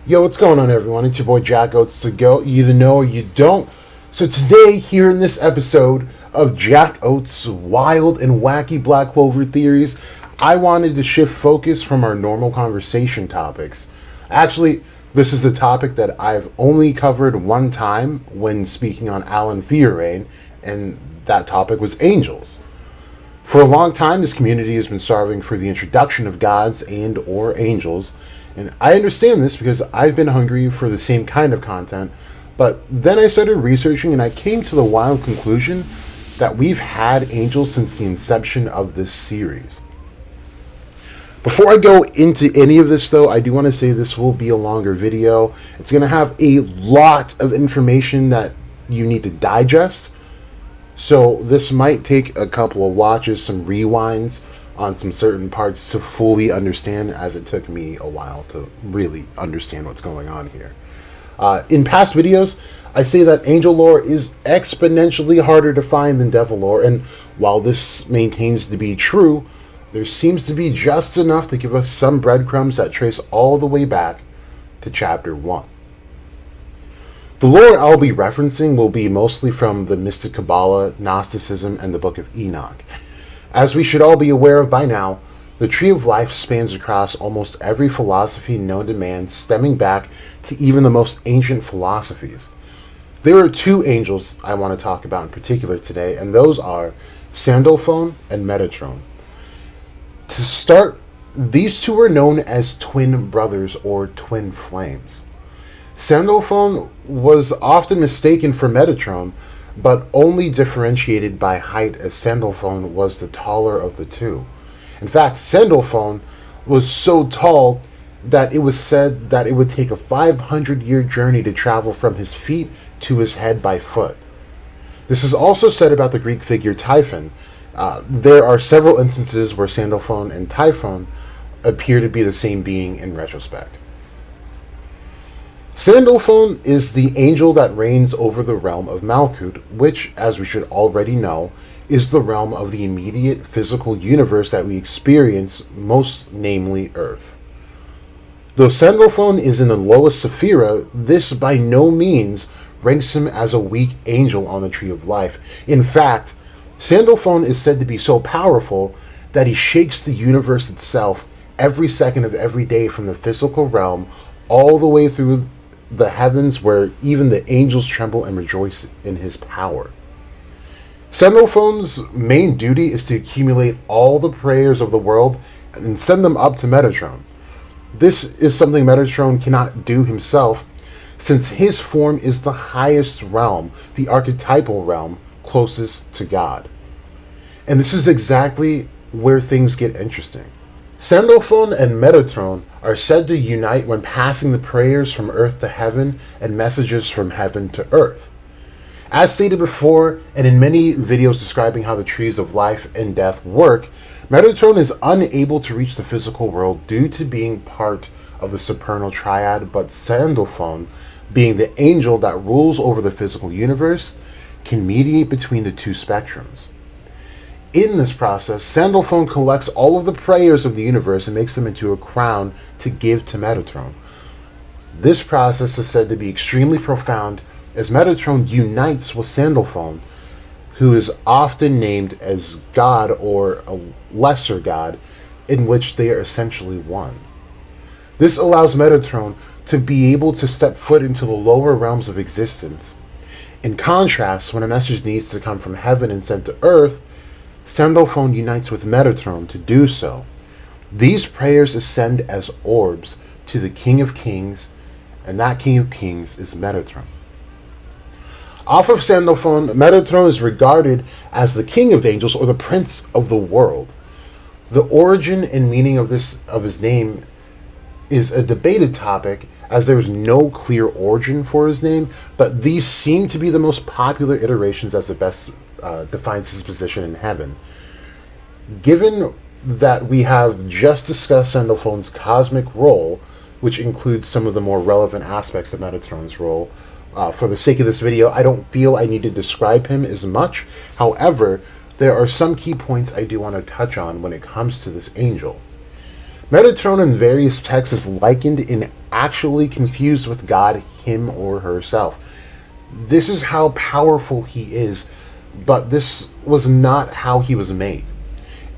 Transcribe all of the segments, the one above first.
Yo, what's going on, everyone? It's your boy Jack Oates to go. You either know or you don't. So today, here in this episode of Jack Oates' wild and wacky Black Clover theories, I wanted to shift focus from our normal conversation topics. Actually, this is a topic that I've only covered one time when speaking on Alan Theorain, and that topic was angels. For a long time, this community has been starving for the introduction of gods and or angels, and I understand this because I've been hungry for the same kind of content, but then I started researching and I came to the wild conclusion that we've had angels since the inception of this series. Before I go into any of this though, I do want to say this will be a longer video. It's going to have a lot of information that you need to digest. So this might take a couple of watches, some rewinds on some certain parts to fully understand, as it took me a while to really understand what's going on here. In past videos, I say that angel lore is exponentially harder to find than devil lore, and while this maintains to be true, there seems to be just enough to give us some breadcrumbs that trace all the way back to chapter 1. The lore I'll be referencing will be mostly from the Mystic Kabbalah, Gnosticism, and the Book of Enoch. As we should all be aware of by now, the Tree of Life spans across almost every philosophy known to man, stemming back to even the most ancient philosophies. There are two angels I want to talk about in particular today, and those are Sandalphon and Metatron. To start, these two are known as twin brothers or twin flames. Sandalphon was often mistaken for Metatron, but only differentiated by height, as Sandalphon was the taller of the two. In fact, Sandalphon was so tall that it was said that it would take a 500-year journey to travel from his feet to his head by foot. This is also said about the Greek figure Typhon. There are several instances where Sandalphon and Typhon appear to be the same being in retrospect. Sandalphon is the angel that reigns over the realm of Malkut, which, as we should already know, is the realm of the immediate physical universe that we experience, most namely Earth. Though Sandalphon is in the lowest Sephira, this by no means ranks him as a weak angel on the Tree of Life. In fact, Sandalphon is said to be so powerful that he shakes the universe itself every second of every day, from the physical realm all the way through the heavens, where even the angels tremble and rejoice in his power. Sandalphon's main duty is to accumulate all the prayers of the world and send them up to Metatron. This is something Metatron cannot do himself, since his form is the highest realm, the archetypal realm closest to God. And this is exactly where things get interesting. Sandalphon and Metatron are said to unite when passing the prayers from earth to heaven and messages from heaven to earth. As stated before, and in many videos describing how the trees of life and death work, Metatron is unable to reach the physical world due to being part of the supernal triad, but Sandalphon, being the angel that rules over the physical universe, can mediate between the two spectrums. In this process, Sandalphon collects all of the prayers of the universe and makes them into a crown to give to Metatron. This process is said to be extremely profound, as Metatron unites with Sandalphon, who is often named as God or a lesser god, in which they are essentially one. This allows Metatron to be able to step foot into the lower realms of existence. In contrast, when a message needs to come from heaven and sent to earth, Sandalphon unites with Metatron to do so. These prayers ascend as orbs to the King of Kings, and that King of Kings is Metatron. Off of Sandalphon, Metatron is regarded as the King of Angels, or the Prince of the World. The origin and meaning of his name is a debated topic, as there is no clear origin for his name, but these seem to be the most popular iterations as the best defines his position in heaven. Given that we have just discussed Sandalphon's cosmic role, which includes some of the more relevant aspects of Metatron's role, for the sake of this video, I don't feel I need to describe him as much. However, there are some key points I do want to touch on when it comes to this angel. Metatron in various texts is likened and actually confused with God, him or herself. This is how powerful he is, but this was not how he was made.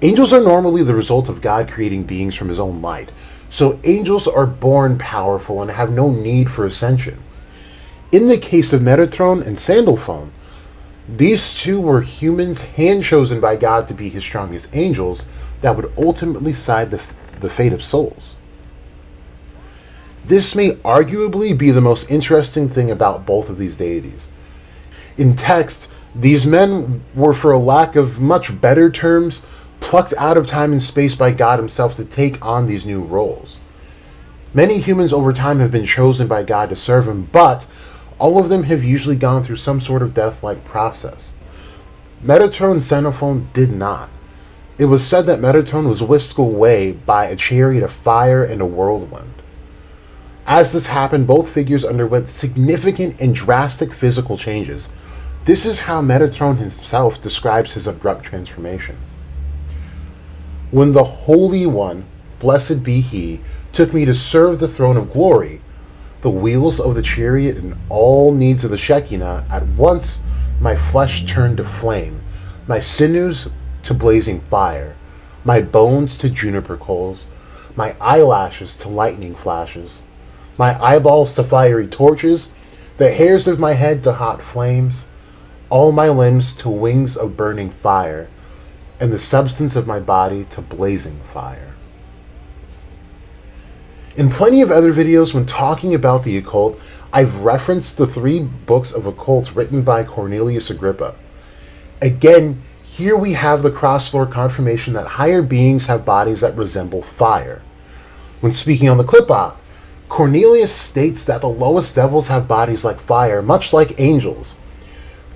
Angels are normally the result of God creating beings from his own light, so angels are born powerful and have no need for ascension. In the case of Metatron and Sandalphon, these two were humans hand-chosen by God to be his strongest angels that would ultimately decide the fate of souls. This may arguably be the most interesting thing about both of these deities. In text, these men were, for a lack of much better terms, plucked out of time and space by God himself to take on these new roles. Many humans over time have been chosen by God to serve him, but all of them have usually gone through some sort of death-like process. Metatron and Sandalphon did not. It was said that Metatron was whisked away by a chariot of fire and a whirlwind. As this happened, both figures underwent significant and drastic physical changes. This is how Metatron himself describes his abrupt transformation. When the Holy One, blessed be he, took me to serve the throne of glory, the wheels of the chariot and all needs of the Shekinah, at once my flesh turned to flame, my sinews to blazing fire, my bones to juniper coals, my eyelashes to lightning flashes, my eyeballs to fiery torches, the hairs of my head to hot flames, all my limbs to wings of burning fire, and the substance of my body to blazing fire. In plenty of other videos, when talking about the occult, I've referenced the 3 books of occults written by Cornelius Agrippa. Again, here we have the cross-lore confirmation that higher beings have bodies that resemble fire. When speaking on the clip-out, Cornelius states that the lowest devils have bodies like fire, much like angels.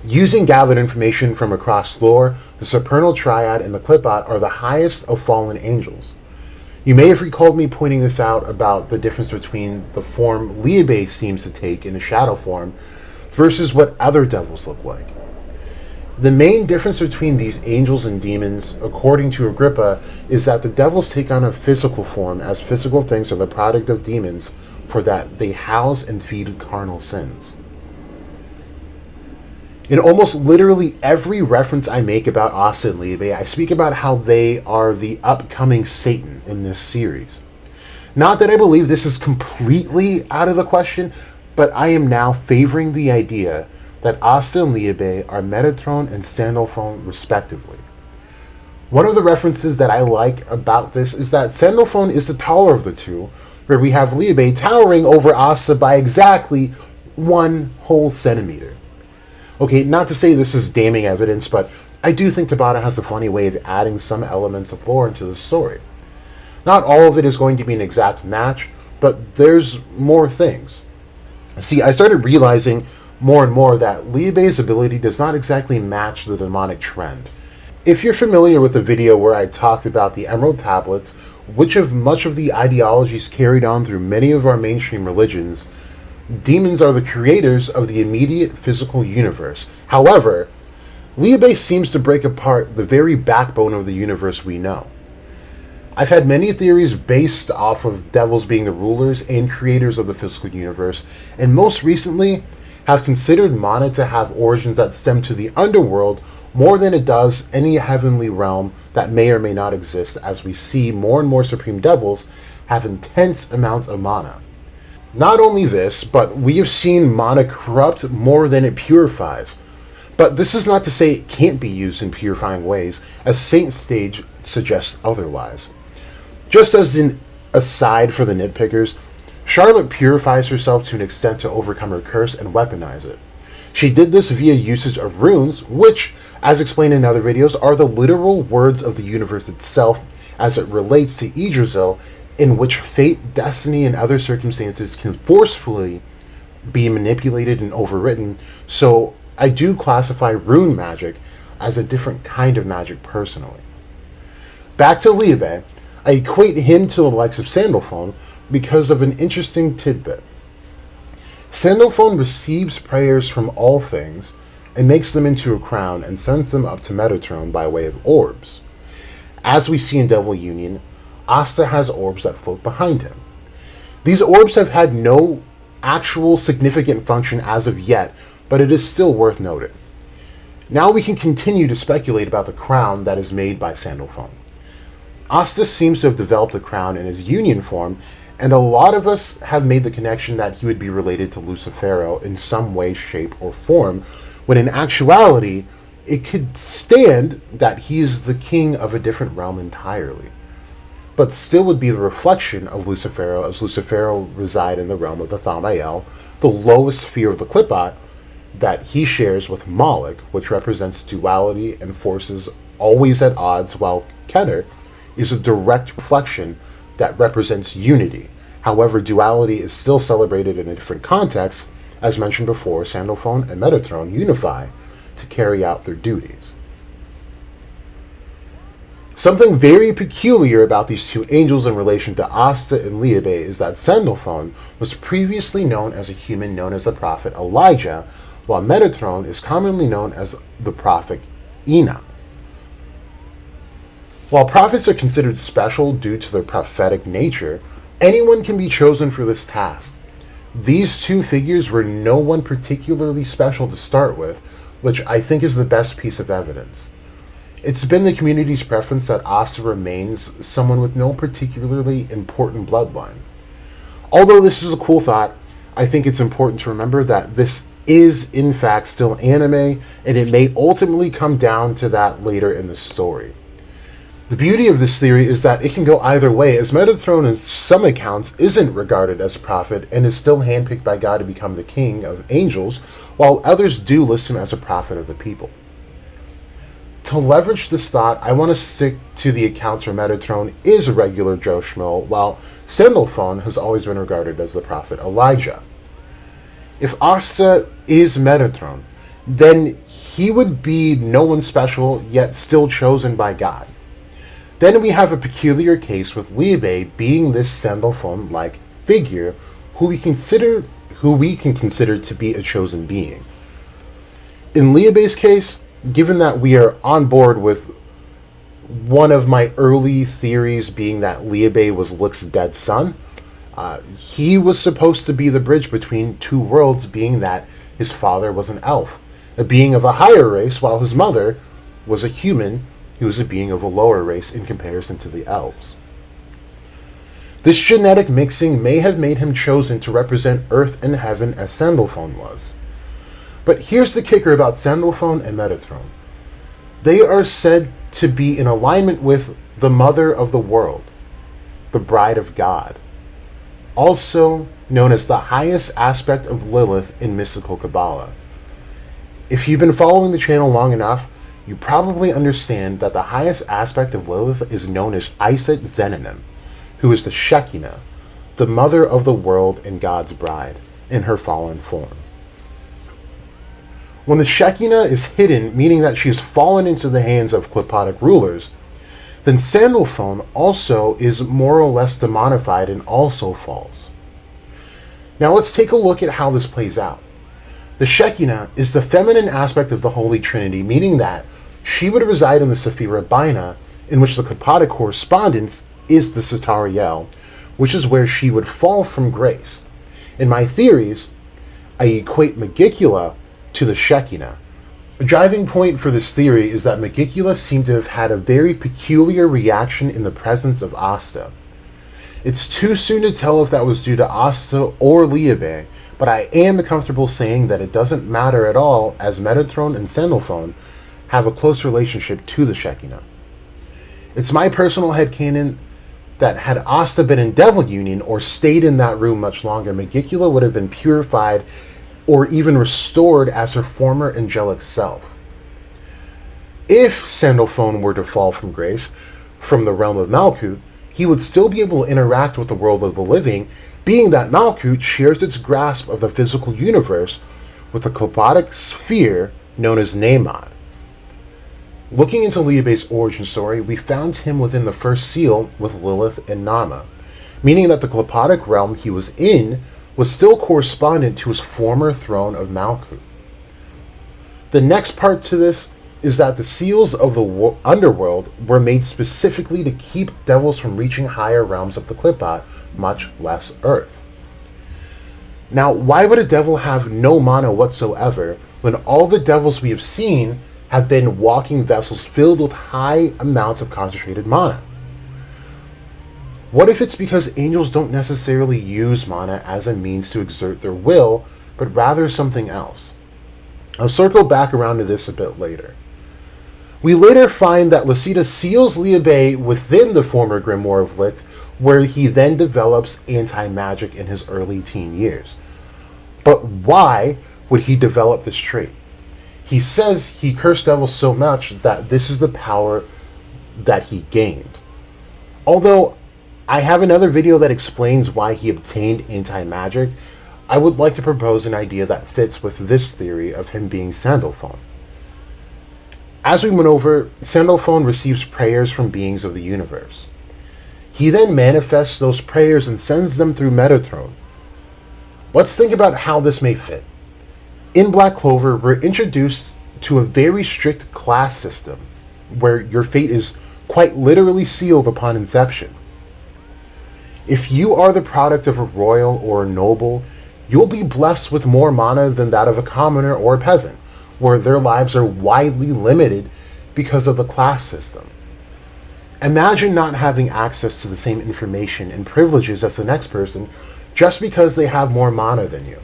Using gathered information from across lore, the Supernal Triad and the Clipot are the highest of fallen angels. You may have recalled me pointing this out about the difference between the form Liebe seems to take in a shadow form versus what other devils look like. The main difference between these angels and demons, according to Agrippa, is that the devils take on a physical form, as physical things are the product of demons, for that they house and feed carnal sins. In almost literally every reference I make about Asta and Liebe, I speak about how they are the upcoming Satan in this series. Not that I believe this is completely out of the question, but I am now favoring the idea that Asta and Liebe are Metatron and Sandalphon respectively. One of the references that I like about this is that Sandalphon is the taller of the two, where we have Liebe towering over Asta by exactly 1 whole centimeter. Okay, not to say this is damning evidence, but I do think Tabata has a funny way of adding some elements of lore into the story. Not all of it is going to be an exact match, but there's more things. See, I started realizing more and more that Liebe's ability does not exactly match the demonic trend. If you're familiar with the video where I talked about the Emerald Tablets, which of much of the ideologies carried on through many of our mainstream religions, demons are the creators of the immediate physical universe. However, Liebe seems to break apart the very backbone of the universe we know. I've had many theories based off of devils being the rulers and creators of the physical universe, and most recently have considered mana to have origins that stem to the underworld more than it does any heavenly realm that may or may not exist, as we see more and more supreme devils have intense amounts of mana. Not only this, but we have seen mana corrupt more than it purifies. But this is not to say it can't be used in purifying ways, as Saint Stage suggests otherwise. Just as an aside for the nitpickers, Charlotte purifies herself to an extent to overcome her curse and weaponize it. She did this via usage of runes, which, as explained in other videos, are the literal words of the universe itself as it relates to Yggdrasil, in which fate, destiny, and other circumstances can forcefully be manipulated and overwritten, so I do classify rune magic as a different kind of magic personally. Back to Liebe, I equate him to the likes of Sandalphon because of an interesting tidbit. Sandalphon receives prayers from all things and makes them into a crown and sends them up to Metatron by way of orbs. As we see in Devil Union, Asta has orbs that float behind him. These orbs have had no actual significant function as of yet, but it is still worth noting. Now we can continue to speculate about the crown that is made by Sandalphon. Asta seems to have developed the crown in his union form, and a lot of us have made the connection that he would be related to Lucifero in some way, shape, or form, when in actuality, it could stand that he is the king of a different realm entirely, but still would be the reflection of Lucifero, as Lucifero reside in the realm of the Thamael, the lowest sphere of the Qliphoth, that he shares with Moloch, which represents duality and forces always at odds, while Keter is a direct reflection that represents unity. However, duality is still celebrated in a different context. As mentioned before, Sandalphon and Metatron unify to carry out their duties. Something very peculiar about these two angels in relation to Asta and Liebe is that Sandalphon was previously known as a human known as the prophet Elijah, while Metatron is commonly known as the prophet Enoch. While prophets are considered special due to their prophetic nature, anyone can be chosen for this task. These two figures were no one particularly special to start with, which I think is the best piece of evidence. It's been the community's preference that Asta remains someone with no particularly important bloodline. Although this is a cool thought, I think it's important to remember that this is in fact still anime, and it may ultimately come down to that later in the story. The beauty of this theory is that it can go either way, as Metatron in some accounts isn't regarded as a prophet and is still handpicked by God to become the king of angels, while others do list him as a prophet of the people. To leverage this thought, I want to stick to the accounts where Metatron is a regular Joe Schmo, while Sandalphon has always been regarded as the prophet Elijah. If Asta is Metatron, then he would be no one special, yet still chosen by God. Then we have a peculiar case with Liebe being this Sandalphon-like figure who we can consider to be a chosen being. In Liebe's case, given that we are on board with one of my early theories being that Liebe was Lick's dead son, he was supposed to be the bridge between two worlds, being that his father was an elf, a being of a higher race, while his mother was a human who was a being of a lower race in comparison to the elves. This genetic mixing may have made him chosen to represent Earth and Heaven as Sandalphon was. But here's the kicker about Sandalphon and Metatron. They are said to be in alignment with the Mother of the World, the Bride of God, also known as the highest aspect of Lilith in mystical Kabbalah. If you've been following the channel long enough, you probably understand that the highest aspect of Lilith is known as Iset Zenonim, who is the Shekinah, the Mother of the World and God's bride, in her fallen form. When the Shekinah is hidden, meaning that she has fallen into the hands of Qliphotic rulers, then Sandalphon also is more or less demonified and also falls. Now let's take a look at how this plays out. The Shekinah is the feminine aspect of the Holy Trinity, meaning that she would reside in the Sephira Bina, in which the Qliphotic correspondence is the Satariel, which is where she would fall from grace. In my theories, I equate Megicula to the Shekinah. A driving point for this theory is that Megicula seemed to have had a very peculiar reaction in the presence of Asta. It's too soon to tell if that was due to Asta or Liebe, but I am comfortable saying that it doesn't matter at all, as Metatron and Sandalphon have a close relationship to the Shekinah. It's my personal headcanon that had Asta been in Devil Union or stayed in that room much longer, Megicula would have been purified or even restored as her former angelic self. If Sandalphon were to fall from grace from the realm of Malkuth, he would still be able to interact with the world of the living, being that Malkuth shares its grasp of the physical universe with the Qliphotic sphere known as Namod. Looking into Liebe's origin story, we found him within the first seal with Lilith and Nama, meaning that the Qliphotic realm he was in was still correspondent to his former throne of Malkuth. The next part to this is that the seals of the underworld were made specifically to keep devils from reaching higher realms of the Qliphoth, much less Earth. Now, why would a devil have no mana whatsoever when all the devils we have seen have been walking vessels filled with high amounts of concentrated mana? What if it's because angels don't necessarily use mana as a means to exert their will, but rather something else? I'll circle back around to this a bit later. We later find that Lucida seals Liebe within the former Grimoire of Lit, where he then develops anti-magic in his early teen years. But why would he develop this trait? He says he cursed devils so much that this is the power that he gained. Although I have another video that explains why he obtained anti-magic, I would like to propose an idea that fits with this theory of him being Sandalphon. As we went over, Sandalphon receives prayers from beings of the universe. He then manifests those prayers and sends them through Metatron. Let's think about how this may fit. In Black Clover, we're introduced to a very strict class system, where your fate is quite literally sealed upon inception. If you are the product of a royal or a noble, you'll be blessed with more mana than that of a commoner or a peasant, where their lives are widely limited because of the class system. Imagine not having access to the same information and privileges as the next person just because they have more mana than you.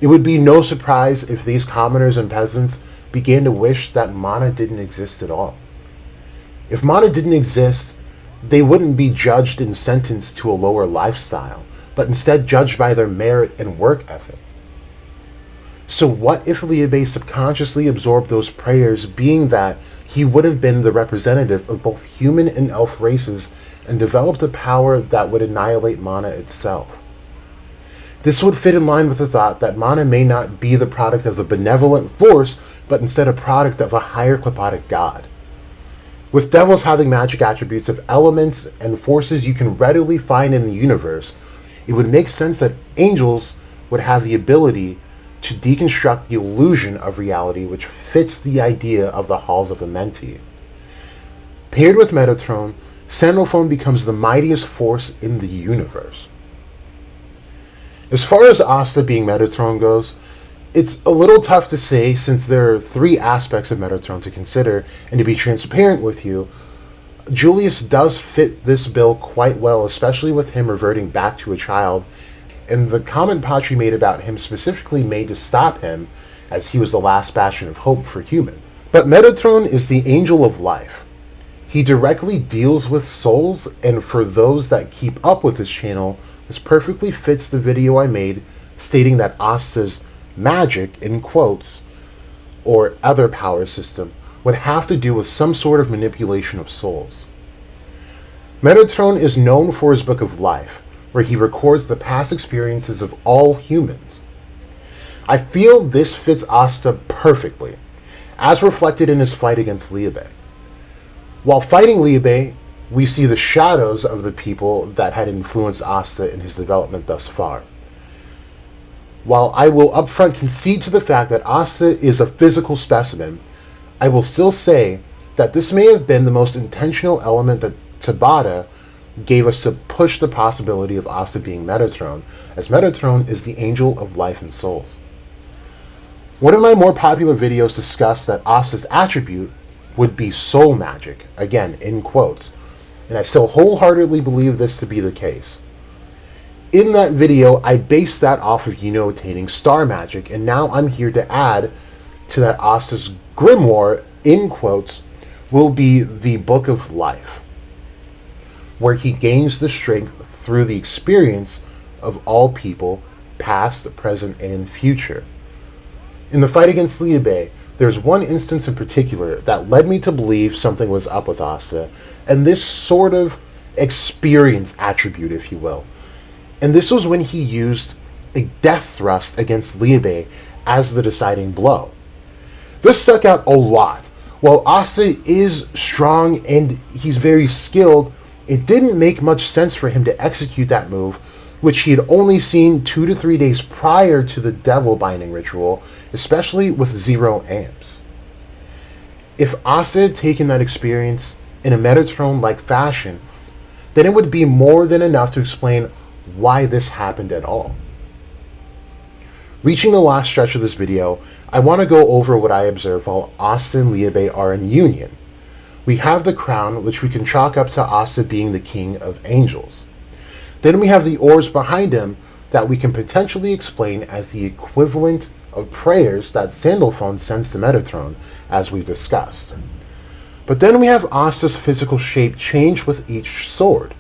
It would be no surprise if these commoners and peasants began to wish that mana didn't exist at all. If mana didn't exist, they wouldn't be judged and sentenced to a lower lifestyle, but instead judged by their merit and work ethic. So what if Liebe subconsciously absorbed those prayers, being that he would have been the representative of both human and elf races and developed a power that would annihilate mana itself? This would fit in line with the thought that mana may not be the product of a benevolent force, but instead a product of a higher Qliphotic god. With devils having magic attributes of elements and forces you can readily find in the universe, it would make sense that angels would have the ability to deconstruct the illusion of reality, which fits the idea of the halls of Amenti. Paired with Metatron, Sandalphon becomes the mightiest force in the universe. As far as Asta being Metatron goes, it's a little tough to say since there are three aspects of Metatron to consider, and to be transparent with you, Julius does fit this bill quite well, especially with him reverting back to a child, and the comment Patri made about him specifically made to stop him, as he was the last bastion of hope for human. But Metatron is the angel of life. He directly deals with souls, and for those that keep up with this channel, this perfectly fits the video I made stating that Asta's magic, in quotes, or other power system, would have to do with some sort of manipulation of souls. Metatron is known for his Book of Life, where he records the past experiences of all humans. I feel this fits Asta perfectly, as reflected in his fight against Liebe. While fighting Liebe, we see the shadows of the people that had influenced Asta in his development thus far. While I will upfront concede to the fact that Asta is a physical specimen, I will still say that this may have been the most intentional element that Tabata gave us to push the possibility of Asta being Metatron, as Metatron is the angel of life and souls. One of my more popular videos discussed that Asta's attribute would be soul magic, again in quotes, and I still wholeheartedly believe this to be the case. In that video, I based that off of Yuno attaining star magic, and now I'm here to add to that Asta's grimoire, in quotes, will be the Book of Life, where he gains the strength through the experience of all people, past, present, and future. In the fight against Liebe, there's one instance in particular that led me to believe something was up with Asta, and this sort of experience attribute, if you will. And this was when he used a death thrust against Liebe as the deciding blow. This stuck out a lot. While Asta is strong and he's very skilled, it didn't make much sense for him to execute that move, which he had only seen 2 to 3 days prior to the devil binding ritual, especially with 0 amps. If Asta had taken that experience in a Metatron-like fashion, then it would be more than enough to explain why this happened at all. Reaching the last stretch of this video, I want to go over what I observe while Asta and Liebe are in union. We have the crown, which we can chalk up to Asta being the king of angels. Then we have the orbs behind him that we can potentially explain as the equivalent of prayers that Sandalphon sends to Metatron, as we've discussed. But then we have Asta's physical shape change with each sword.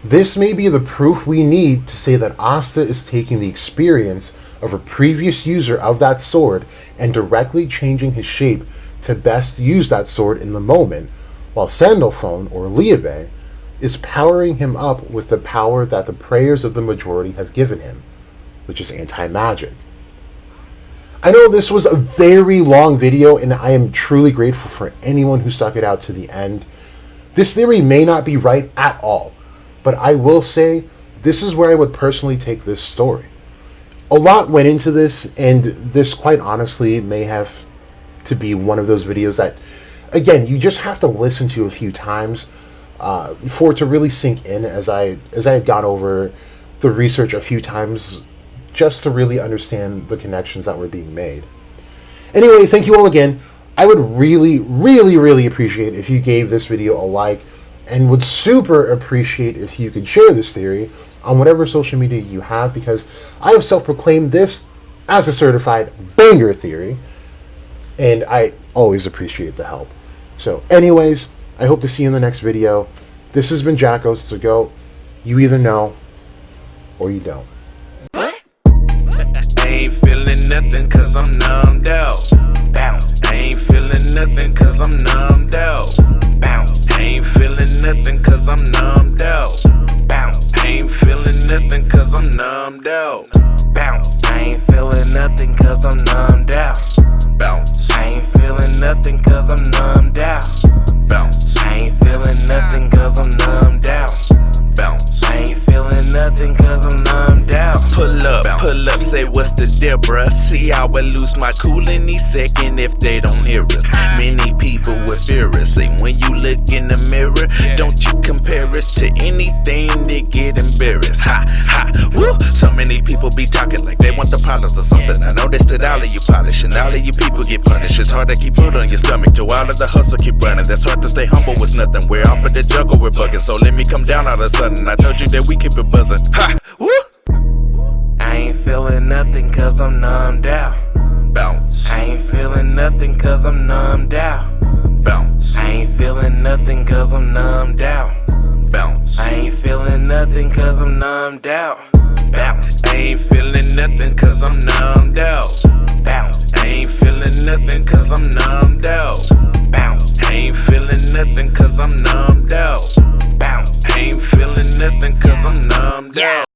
This may be the proof we need to say that Asta is taking the experience of a previous user of that sword and directly changing his shape to best use that sword in the moment, while Sandalphon, or Liebe, is powering him up with the power that the prayers of the majority have given him, which is anti-magic. I know this was a very long video, and I am truly grateful for anyone who stuck it out to the end. This theory may not be right at all, but I will say this is where I would personally take this story. A lot went into this, and this quite honestly may have to be one of those videos that, again, you just have to listen to a few times for it to really sink in, as I had gone over the research a few times just to really understand the connections that were being made. Anyway, thank you all again. I would really, really, really appreciate if you gave this video a like, and would super appreciate if you could share this theory on whatever social media you have, because I have self-proclaimed this as a certified banger theory, and I always appreciate the help. So anyways, I hope to see you in the next video. This has been Jack Goes to Go. You either know or you don't. I ain't feeling nothing cause I'm numbed out. Bounce. I ain't feeling nothing cause I'm numbed out. Bounce. I ain't feeling nothing cause I'm numbed out. Bounce. I ain't feeling nothing cause I'm numbed out. Bounce. I ain't feeling nothing cause I'm numbed out. Bounce. I ain't feeling nothing cause I'm numbed out. Bounce. I ain't feeling nothing cause I'm numbed out. Bounce. I ain't feeling nothing cause I'm numbed out. Pull up, say what's the deal, bruh? See how I lose my cool any second if they don't hear us. Many people will fear us. Say when you look in the mirror, don't you compare us to anything, they get embarrassed. Ha, ha, woo. So many people be talking like they want the problems or something. I noticed that all of you polish and all of you people get punished. It's hard to keep food on your stomach, to all of the hustle keep running. That's hard to stay humble with nothing. We're off of the jungle, we're bugging. So let me come down all of a sudden. I told you that we keep it buzzing. Ha, woo. I ain't feeling nothing cause I'm numbed out. Bounce. I ain't feeling nothing cause I'm numbed out. Bounce. I ain't feeling nothing cause I'm numbed out. Bounce. I ain't feeling nothing cause I'm numbed out. Bounce. I ain't feeling nothing cause I'm numbed out. Bounce. I ain't feeling nothing cause I'm numbed out. Bounce. I ain't feeling nothing cause I'm numbed out. Bounce. I ain't feeling nothing cause I'm numbed out.